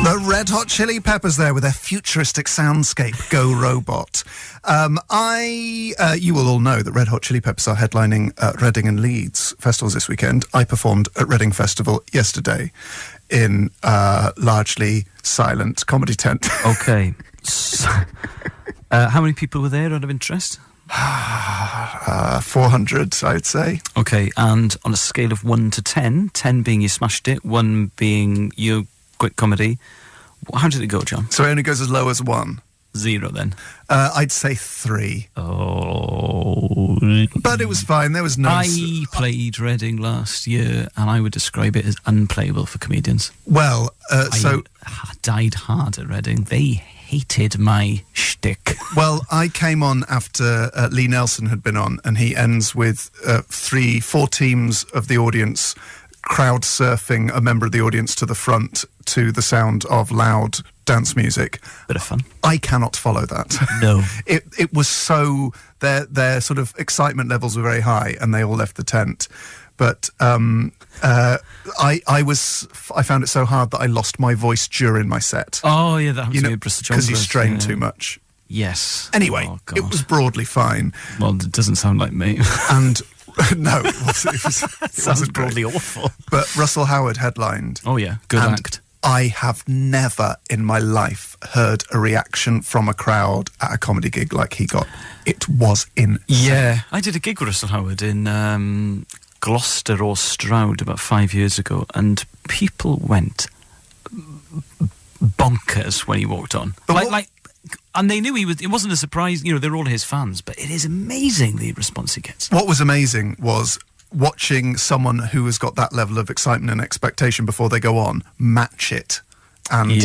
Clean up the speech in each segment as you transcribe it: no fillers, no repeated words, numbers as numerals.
The Red Hot Chili Peppers there with their futuristic soundscape, Go Robot. You will all know that Red Hot Chili Peppers are headlining Reading and Leeds festivals this weekend. I performed at Reading Festival yesterday in largely silent comedy tent. Okay. So, how many people were there out of interest? 400, I'd say. Okay, and on a scale of 1 to 10, 10 being you smashed it, 1 being you quit comedy, how did it go, John? So it only goes as low as 1. 0 then? I'd say 3. Oh. But it was fine, there was no... I played Reading last year, and I would describe it as unplayable for comedians. Well, I died hard at Reading. They hated my shtick. Well, I came on after Lee Nelson had been on, and he ends with 4 teams of the audience crowd surfing a member of the audience to the front to the sound of loud dance music. Bit of fun. I cannot follow that. No. It was so... Their sort of excitement levels were very high, and they all left the tent. But I found it so hard that I lost my voice during my set. Oh, yeah, that happens to me at Bristol because you strain too much. Yes. Anyway, it was broadly fine. Well, it doesn't sound like me. And no, it wasn't broadly great. awful. But Russell Howard headlined. Oh yeah, good act. I have never in my life heard a reaction from a crowd at a comedy gig like he got. It was insane. Yeah, I did a gig with Russell Howard in Gloucester or Stroud about 5 years ago, and people went bonkers when he walked on. And they knew it wasn't a surprise, they're all his fans, but it is amazing the response he gets. What was amazing was watching someone who has got that level of excitement and expectation before they go on match it. And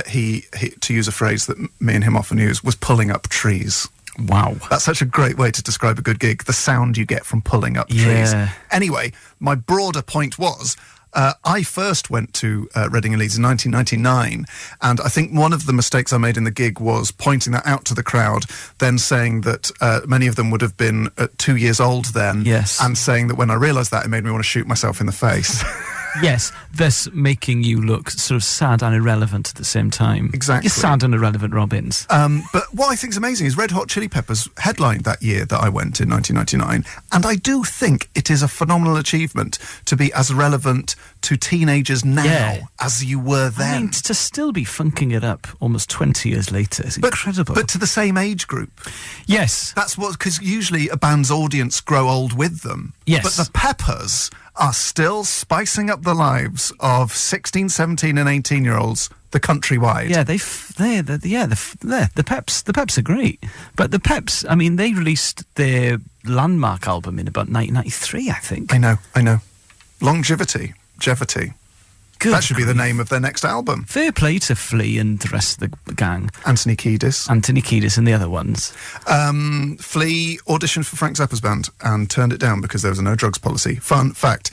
he, to use a phrase that me and him often use, was pulling up trees. Wow. That's such a great way to describe a good gig, the sound you get from pulling up trees. Anyway, my broader point was... I first went to Reading and Leeds in 1999, and I think one of the mistakes I made in the gig was pointing that out to the crowd, then saying that many of them would have been 2 years old then, and saying that when I realised that, it made me want to shoot myself in the face. Yes, thus making you look sort of sad and irrelevant at the same time. Exactly. You're sad and irrelevant, Robbins. But what I think is amazing is Red Hot Chili Peppers headlined that year that I went in 1999, and I do think it is a phenomenal achievement to be as relevant to teenagers now as you were then. I mean, to still be funking it up almost 20 years later is incredible. But to the same age group. Yes. That's what, because usually a band's audience grow old with them. Yes. But the Peppers are still spicing up the lives of 16, 17 and 18-year-olds the countrywide. Yeah, the Peps are great. But the Peps, I mean, they released their landmark album in about 1993, I think. I know. Longevity. Good. That should be the name of their next album. Fair play to Flea and the rest of the gang. Anthony Kiedis and the other ones. Flea auditioned for Frank Zappa's band and turned it down because there was a no drugs policy. Fun fact.